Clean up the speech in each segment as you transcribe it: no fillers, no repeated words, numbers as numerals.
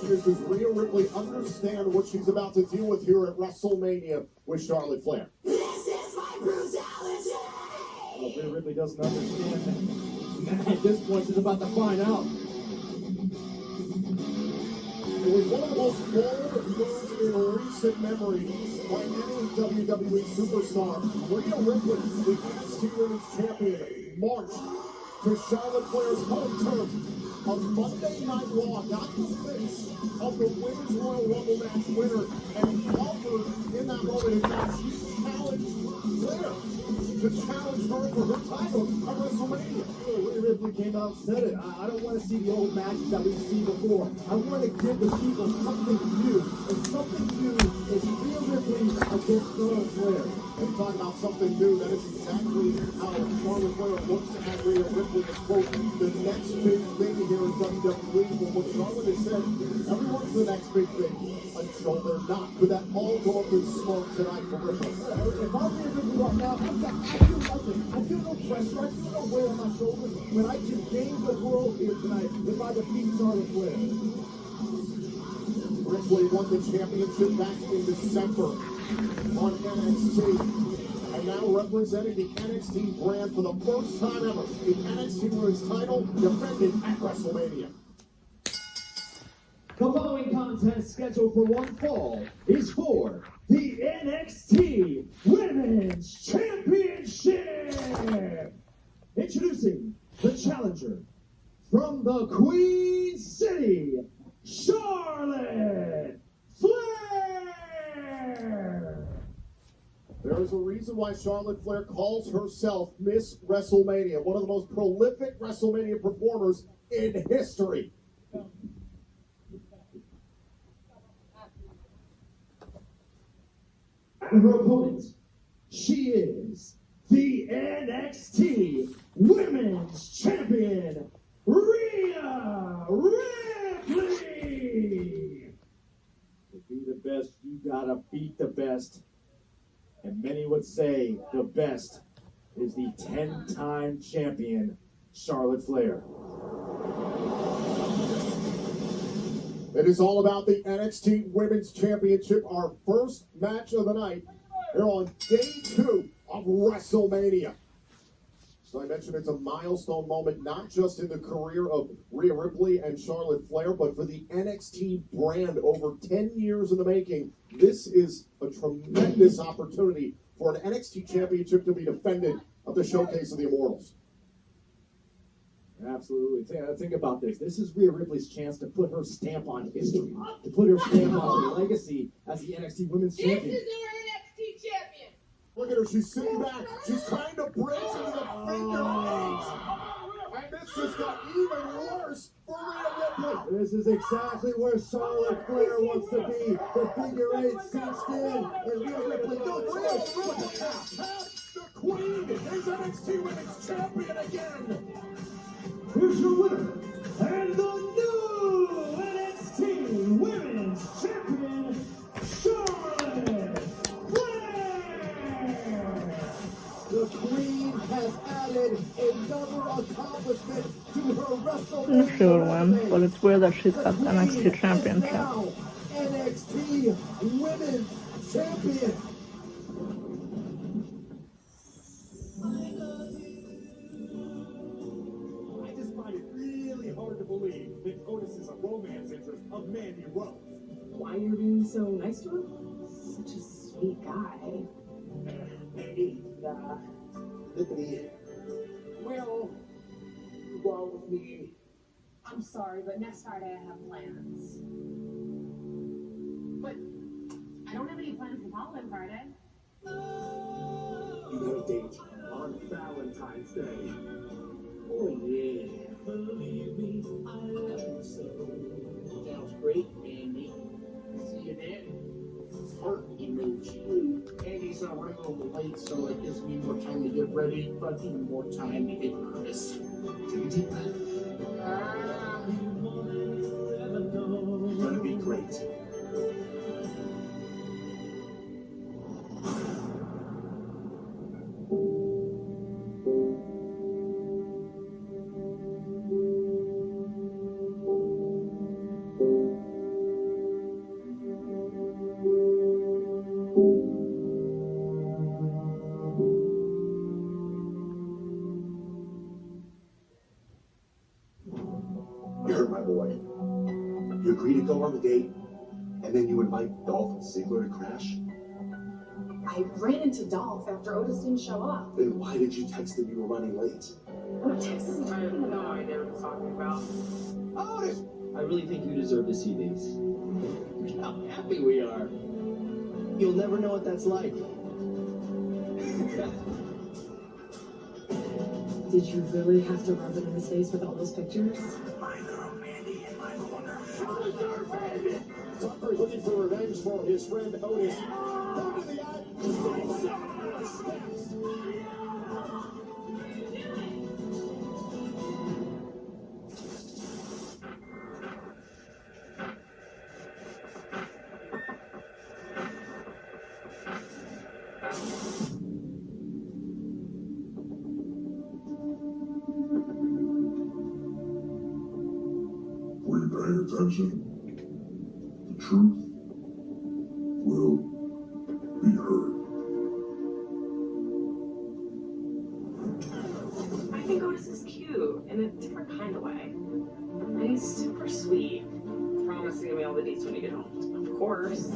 is, does Rhea Ripley understand what she's about to deal with here at Wrestlemania with Charlotte Flair? This is my brutality! Well, Rhea Ripley doesn't understand that. At this point, she's about to find out. It was one of the most bold moves in recent memory by any WWE superstar. Rhea Ripley, the NXT Women's Champion, marched to Charlotte Flair's home turf on Monday Night Raw, got the face of the Women's Royal Rumble match winner, and offered in that moment in fact she challenged Flair to challenge her for her title at WrestleMania. Rhea Ripley came out and said it. I don't want to see the old matches that we've seen before. I want to give the people something new. And something new is Rhea Ripley against Charlotte Flair. And talking about something new, that is exactly how Charlotte Flair looks at Rhea Ripley as, quote, the next big thing here in WWE. But what Charlotte has said, everyone's the next big thing until they're not. Could that all go up in smoke tonight for Ripley? If I'm Rhea Ripley right now, I feel nothing. I feel no pressure. I feel no weight on my shoulders when I can gain the world here tonight if I defeat Charlotte Flair. Ripley won the championship back in December on NXT, and now representing the NXT brand for the first time ever. The NXT Women's title defended at WrestleMania. The following contest scheduled for one fall is for the NXT Women's Championship. Introducing the challenger from the Queen City, Charlotte Flair. There is a reason why Charlotte Flair calls herself Miss WrestleMania, one of the most prolific WrestleMania performers in history. And her opponent, she is the NXT Women's Champion, Rhea Ripley. To be the best, you gotta beat the best. And many would say the best is the 10-time champion, Charlotte Flair. It is all about the NXT Women's Championship, our first match of the night here on day 2 of WrestleMania. So I mentioned it's a milestone moment, not just in the career of Rhea Ripley and Charlotte Flair, but for the NXT brand over 10 years in the making. This is a tremendous opportunity for an NXT Championship to be defended at the Showcase of the Immortals. Absolutely. Think about this. This is Rhea Ripley's chance to put her stamp on history, to put her stamp on her legacy as the NXT Women's Champion. This is our NXT champion! Look at her, she's sitting back. She's trying to bridge into the finger eight. And this just got even worse for Rhea Ripley. This is exactly where Charlotte Flair wants to be. The figure eight sinks in, and Rhea Ripley no choice but to tap. The Queen is NXT Women's Champion again. Here's your winner, and the new NXT Women's Champion, Charlotte Flair. The Queen has added another accomplishment to her WrestleMania. Not sure when, but it's weird that she's got the NXT Championship. Now, NXT Women's Champion. Hard to believe that Otis is a romance interest of Mandy Rose. Why you're being so nice to him? Such a sweet guy. Mandy, Tiffany, well, you go out with me. I'm sorry, but next Friday I have plans. But I don't have any plans the following Friday. You got a date on Valentine's Day. Oh, yeah. Believe me, I love you so. Sounds great, Andy. See you then. Heart emoji. Andy's running a little late, so it gives me more time to get ready, but even more time to get nervous. Take a deep breath. You're gonna be great. on the date, and then you invite Dolph and Ziggler to crash? I ran into Dolph after Otis didn't show up. Then why did you text him you were running late? What text is he I have talking no about? idea what he's talking about. Otis! I really think you deserve to see these. Look how happy we are. You'll never know what that's like. Did you really have to rub it in his face with all those pictures? My girl Mandy in my corner. Tucker looking for revenge for his friend Otis. Down to the eye. Steps. Were you paying attention? The truth will be heard. I think Otis is cute in a different kind of way. And he's super sweet. Promise to give me all the deets when you get home. Of course.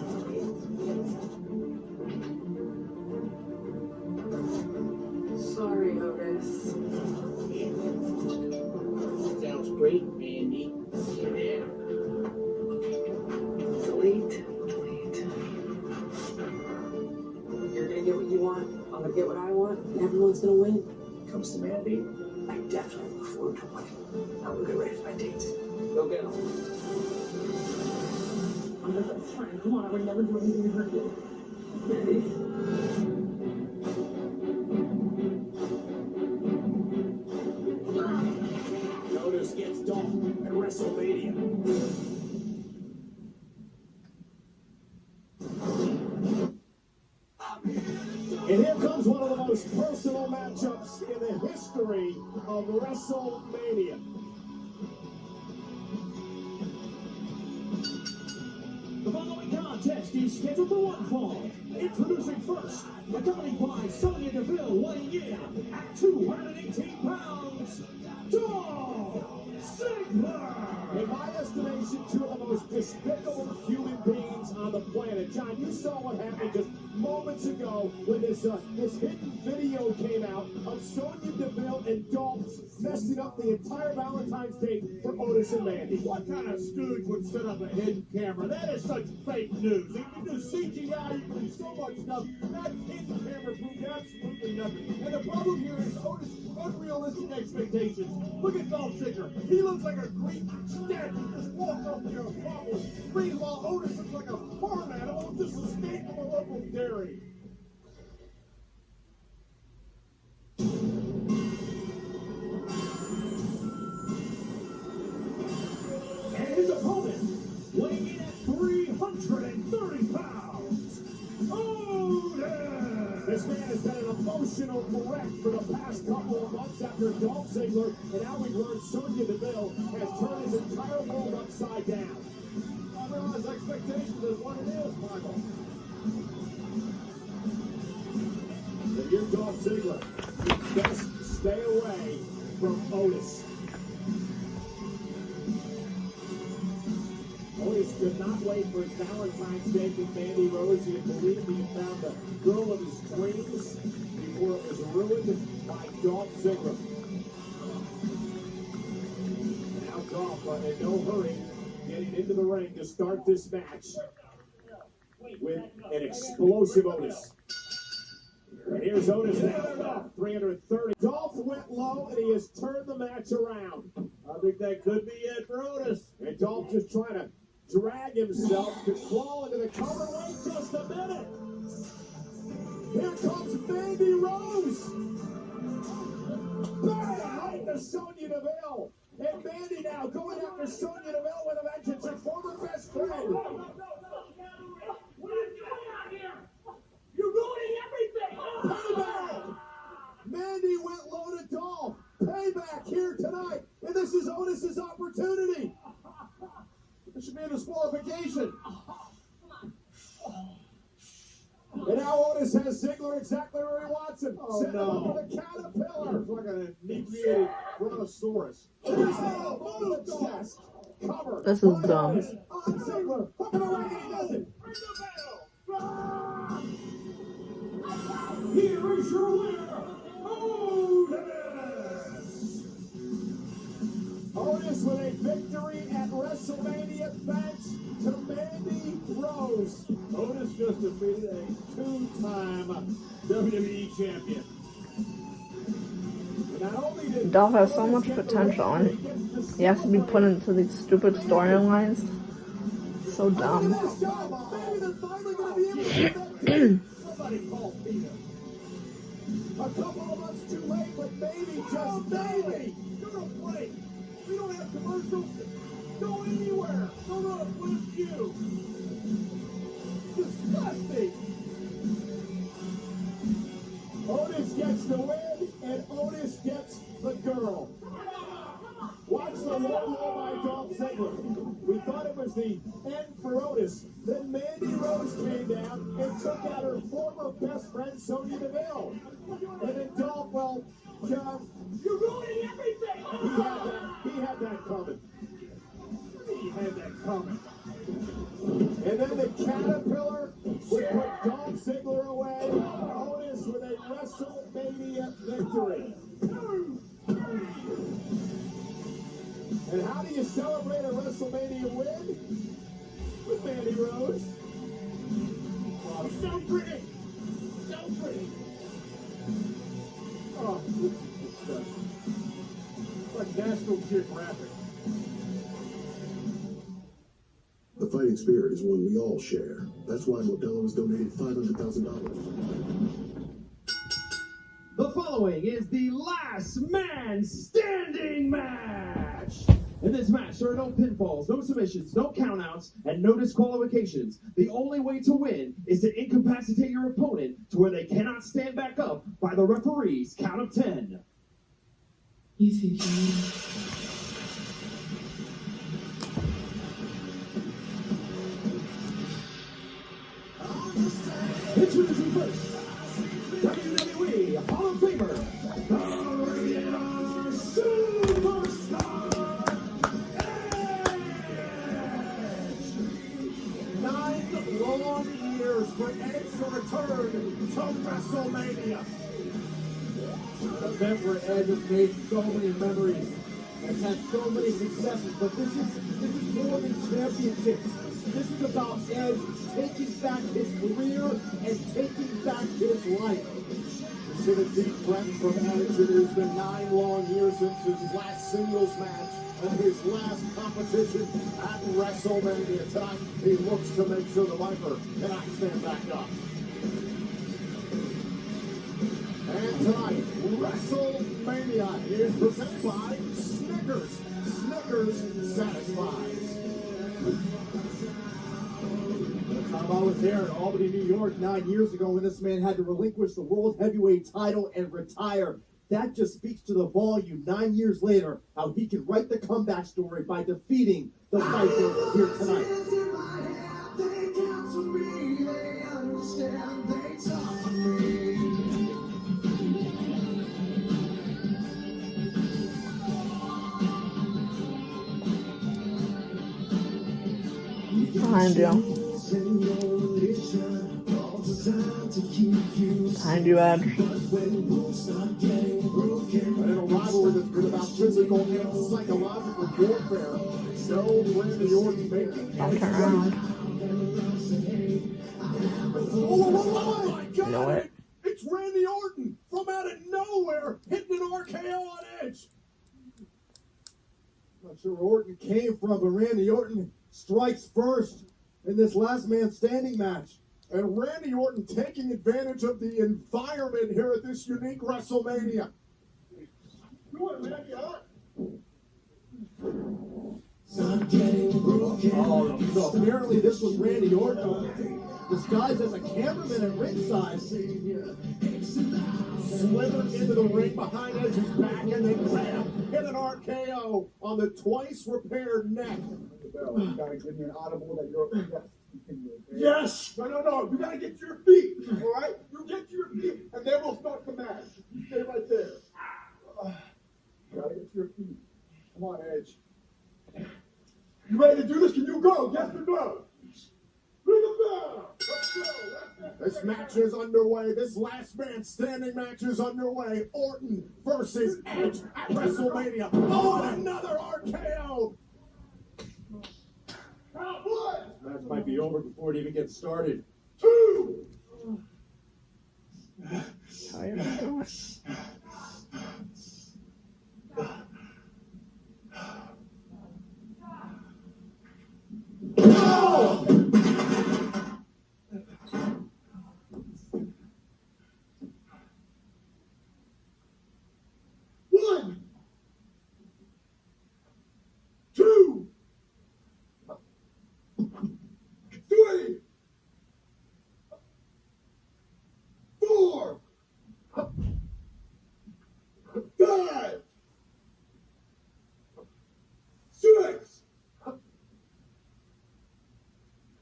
Sorry, Otis. Sounds great, Mandy. Yeah. Delete. You're gonna get what you want. I'm gonna get what I want. And everyone's gonna win. Comes to Mandy, I definitely look forward to winning. Now we'll get ready for my date. Go get him. I'm your best friend. Come on, I would never do anything to hurt you. Mandy. Otis gets Dolph at WrestleMania. And here comes one of the most personal matchups in the history of WrestleMania. The following contest is scheduled for one fall. Introducing first, accompanied by Sonya Deville weighing in at 218 pounds, Dolph Ziggler! In my estimation, two of the most despicable human beings on the planet. John, you saw what happened just moments ago when this hidden video came out of Sonya Deville and Dolph messing up the entire Valentine's Day for Otis and Mandy. What kind of stooge would set up a hidden camera? That is such fake news. You can do CGI, you can do so much stuff. That hidden camera proved absolutely nothing. And the problem here is Otis' unrealistic expectations. Look at Dolph Ziggler. He looks like a Greek statue just walked up there and bubbles. Meanwhile, Otis looks like a farm animal just escaped from a local dairy. And his opponent, weighing in at 330 pounds, Otis! This man has been an emotional wreck for the past couple of months after Dolph Ziggler, and now we've learned Sonya Deville has turned his entire world upside down. Everyone's expectations is what it is, Michael. If you're Dolph Ziggler, you best stay away from Otis. Otis could not wait for his Valentine's Day with Mandy Rose. He had believed he had found the girl of his dreams before it was ruined by Dolph Ziggler. Now Dolph, in no hurry, getting into the ring to start this match with an explosive Otis. And here's Otis now, 330. Dolph went low, and he has turned the match around. I think that could be it for Otis. And Dolph just trying to drag himself to crawl into the cover. Wait just a minute. Here comes Mandy Rose. Bang! Right to Sonya Deville. And Mandy now going after Sonya Deville with a vengeance, her former best friend. What are you doing out here? You're ruining everything! Payback! Mandy went low to Dolph. Payback here tonight. And this is Otis's opportunity. This should be a disqualification. And now Otis has Ziggler exactly where he wants him. Set him up with a caterpillar. It's like an inebriated brontosaurus. Here's the elbow to the chest. cover. This is dumb. On Ziggler, hooking around, he does it. Ring the bell. Ah! Here is your winner, Otis. Otis with a victory at WrestleMania thanks to Mandy Rose. Otis just defeated a two-time WWE champion. Not only did Dolph has so Otis much get the potential, win, and he has to be put into these stupid storylines. So dumb. Maybe they're finally going to be able to get that done. Somebody call Peter. A couple of months too late, but maybe, just maybe. Give it a break. We don't have commercials. Go anywhere. Go to a with you. Disgusting. Otis gets the win, and Otis gets the girl. Watch the low by Dolph Ziggler. We thought it was the end for Otis. Then Mandy Rose came down and took out her former best friend, Sonya Deville. And then Dolph, well, You're ruining everything. he had that coming. He had that coming. And then the Caterpillar would put Dolph Ziggler away. Otis with a WrestleMania victory. And how do you celebrate a WrestleMania win? With Mandy Rose. Oh, so pretty. So pretty. Oh, it's like National Geographic. The fighting spirit is one we all share. That's why Modelo has donated $500,000. The following is the last man standing match. In this match, there are no pinfalls, no submissions, no countouts, and no disqualifications. The only way to win is to incapacitate your opponent to where they cannot stand back up by the referee's count of 10. You think you Introducing first, WWE Hall of Famer, the Superstar Edge. 9 long years for Edge to return to WrestleMania. An event where Edge has made so many memories, has had so many successes, but this is more than championships. This is about Edge taking back his career and taking back his life. You see the deep breath from Edge. It has been 9 long years since his last singles match and his last competition at WrestleMania. Tonight, he looks to make sure the Viper cannot stand back up. And tonight, WrestleMania is presented by Snickers. Snickers satisfies. The time I was there in Albany, New York 9 years ago when this man had to relinquish the World Heavyweight title and retire. That just speaks to the volume 9 years later, how he can write the comeback story by defeating the Viper here tonight. Behind you. Behind you, Edge. In a rivalry that's been about physical and psychological warfare, no Randy Orton making I'll turn around. Oh my God! Know it. It's Randy Orton from out of nowhere hitting an RKO on Edge. Not sure where Orton came from, but Randy Orton strikes first in this last man standing match. And Randy Orton taking advantage of the environment here at this unique WrestleMania. Oh, so apparently this was Randy Orton disguised as a cameraman at ringside. Slithered into the ring behind Edge's back and then bam, hit an RKO on the twice repaired neck. You gotta give me an audible that you're Yes! No. You gotta get to your feet. All right? You get to your feet, and then we'll start the match. You stay right there. You gotta get to your feet. Come on, Edge. You ready to do this? Can you go? Yes or no? Ring the bell. Let's go. This match is underway. This last man standing match is underway. Orton versus Edge at WrestleMania. Oh, and another RKO. One, This match might be over before it even gets started. two. One, two, three, 4, 5, 6,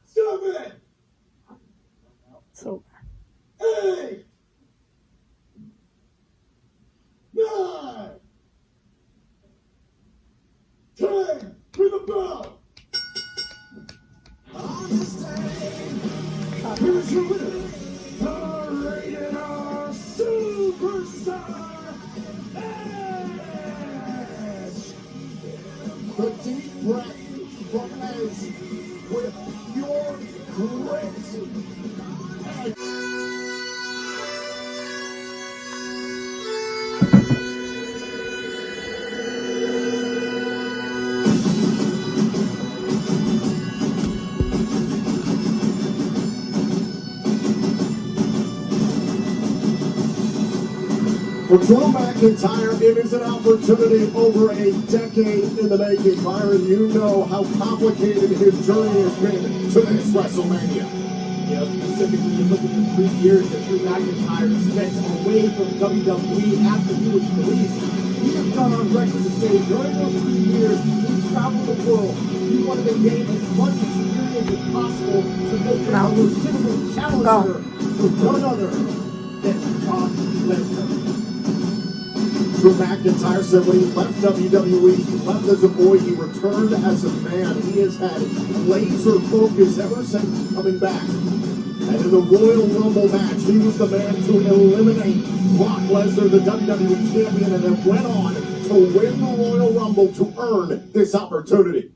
7, So 8, 9, 10. Ring the bell. Here's your winner, the Rated R Superstar, Edge. The deep breath from Edge with pure grit. For Drew McIntyre, it is an opportunity over a decade in the making. Byron, you know how complicated his journey has been to this WrestleMania. Yeah, specifically, you look at the 3 years that Drew McIntyre spent away from WWE after he was released. He has gone on record to say during those 3 years, he traveled the world. He wanted to gain as much experience as possible to make him a legitimate challenger for none other than Brock Lesnar. Drew McIntyre said when he left WWE, he left as a boy, he returned as a man. He has had laser focus ever since coming back. And in the Royal Rumble match, he was the man to eliminate Brock Lesnar, the WWE champion, and then went on to win the Royal Rumble to earn this opportunity.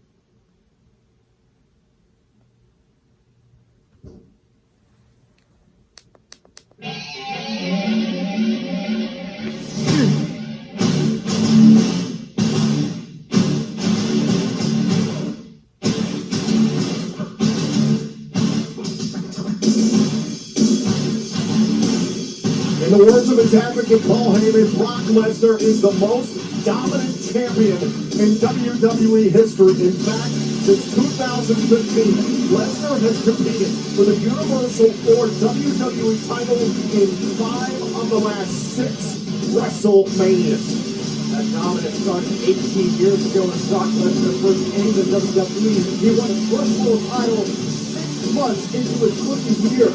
In the words of his advocate Paul Heyman, Brock Lesnar is the most dominant champion in WWE history. In fact, since 2015, Lesnar has competed for the Universal or WWE title in 5 of the last 6 WrestleManias. That dominance started 18 years ago when Brock Lesnar first came to WWE. He won his first world title 6 months into his rookie year.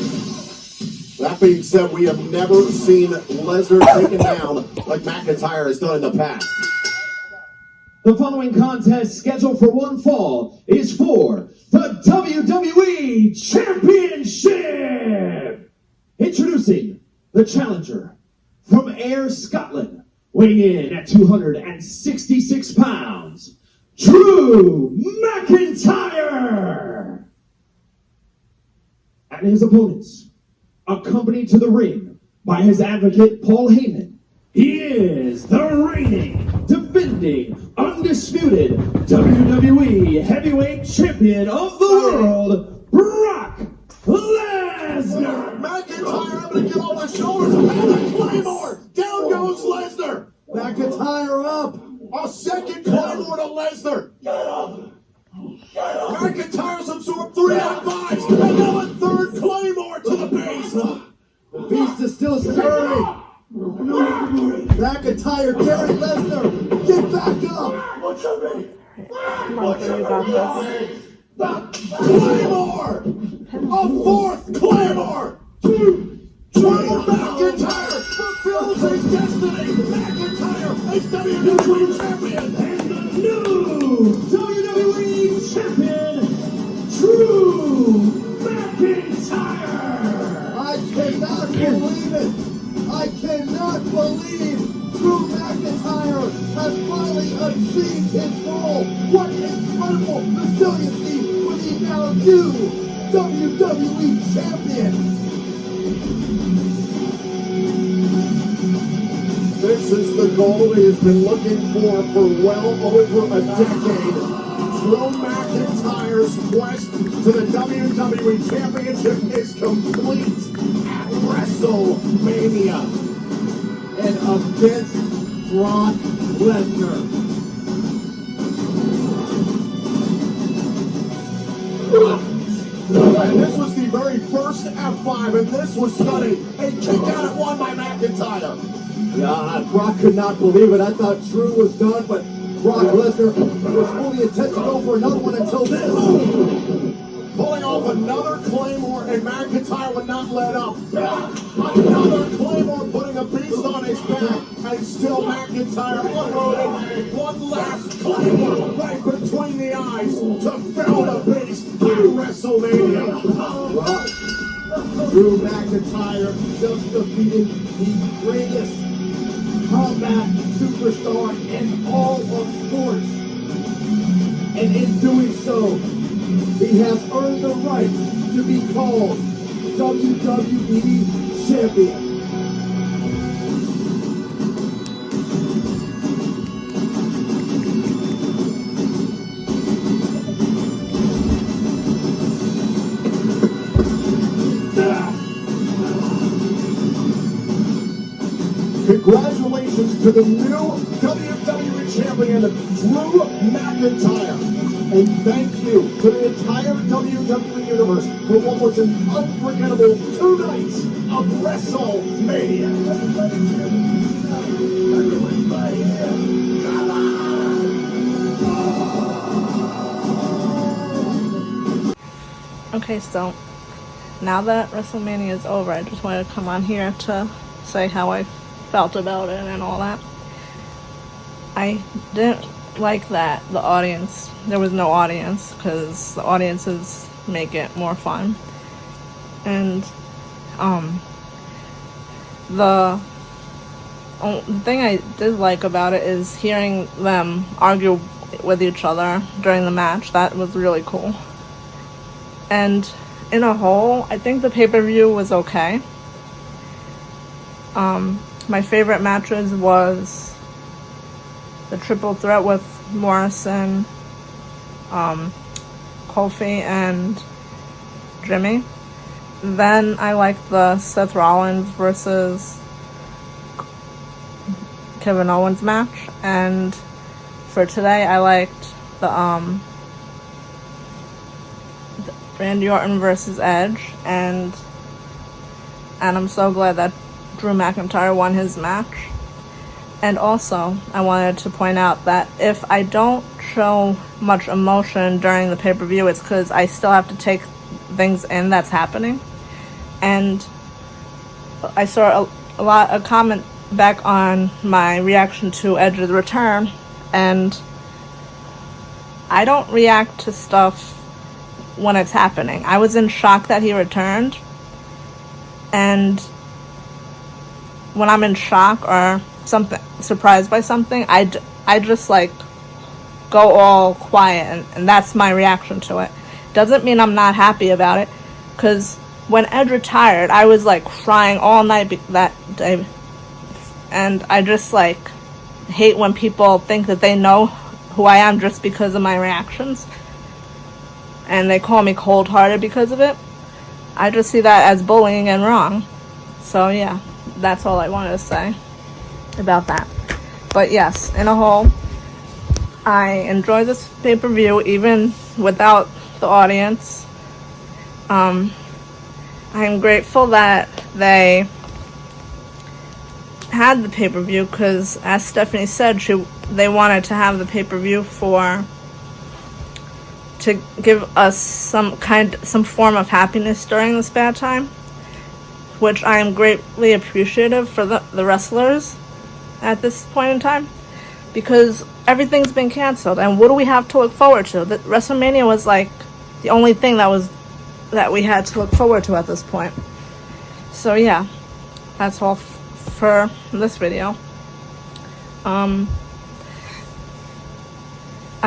That being said, we have never seen Lesnar taken down like McIntyre has done in the past. The following contest, scheduled for one fall, is for the WWE Championship! Introducing the challenger from Ayr, Scotland, weighing in at 266 pounds, Drew McIntyre! And his opponents, accompanied to the ring by his advocate Paul Heyman, he is the reigning, defending, undisputed WWE Heavyweight Champion of the world, Brock Lesnar! McIntyre able to get on the shoulders and a Claymore! Down goes Lesnar! McIntyre up! A second Claymore to Lesnar! Get up! McIntyre's absorbed 3 on 5s, and now a third Claymore to the base! The beast is still stirring. McIntyre, Gary Lesnar, get back up! come on, you got this. Claymore! A 4th Claymore! Drew McIntyre fulfills his destiny! McIntyre is WWE Champion! And the new WWE Champion! believe it. I cannot believe Drew McIntyre has finally achieved his goal. What incredible resiliency with the now new WWE Champion. This is the goal he has been looking for well over a decade. Drew McIntyre's quest to the WWE Championship is complete at WrestleMania. And against Brock Lesnar. And this was the very first F5, and this was stunning. A kick out at one by McIntyre. Yeah, Brock could not believe it. I thought Drew was done, but Brock Lesnar was fully intent to go for another one until this. Pulling off another Claymore, and McIntyre would not let up. Another Claymore, putting a beast on his back, and still McIntyre unloaded. One last Claymore right between the eyes to fell the beast at WrestleMania. Well, Drew McIntyre just defeated the greatest combat superstar in all of sports. And in doing so, he has earned the right to be called WWE Champion. Congratulations to the new WWE Champion, Drew McIntyre. And thank you to the entire WWE Universe for what was an unforgettable 2 nights of WrestleMania. Everybody here, come on! Okay, so now that WrestleMania is over, I just wanted to come on here to say how I felt about it and all that. I didn't like that there was no audience, because the audiences make it more fun. And the thing I did like about it is hearing them argue with each other during the match. That was really cool. And in a whole, I think the pay-per-view was okay. My favorite matches was the triple threat with Morrison, Kofi, and Jimmy. Then I liked the Seth Rollins versus Kevin Owens match. And for today, I liked the Randy Orton versus Edge, and I'm so glad that Drew McIntyre won his match. And also, I wanted to point out that if I don't show much emotion during the pay-per-view, it's because I still have to take things in that's happening. And I saw a comment back on my reaction to Edge's return, and I don't react to stuff when it's happening. I was in shock that he returned, and when I'm in shock or something, surprised by something, I just like go all quiet, and that's my reaction to it. Doesn't mean I'm not happy about it, because when Edge retired, I was like crying all night that day, and I just like hate when people think that they know who I am just because of my reactions, and they call me cold-hearted because of it. I just see that as bullying and wrong. So yeah, that's all I wanted to say about that. But yes, in a whole, I enjoy this pay-per-view even without the audience. I'm grateful that they had the pay-per-view, because as Stephanie said, they wanted to have the pay-per-view to give us some form of happiness during this bad time, which I am greatly appreciative for the wrestlers at this point in time, because everything's been canceled, and what do we have to look forward to? WrestleMania was like the only thing that we had to look forward to at this point. So yeah, that's all for this video. I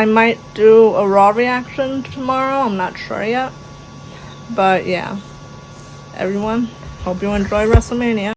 might do a Raw reaction tomorrow, I'm not sure yet. But yeah, everyone, hope you enjoy WrestleMania.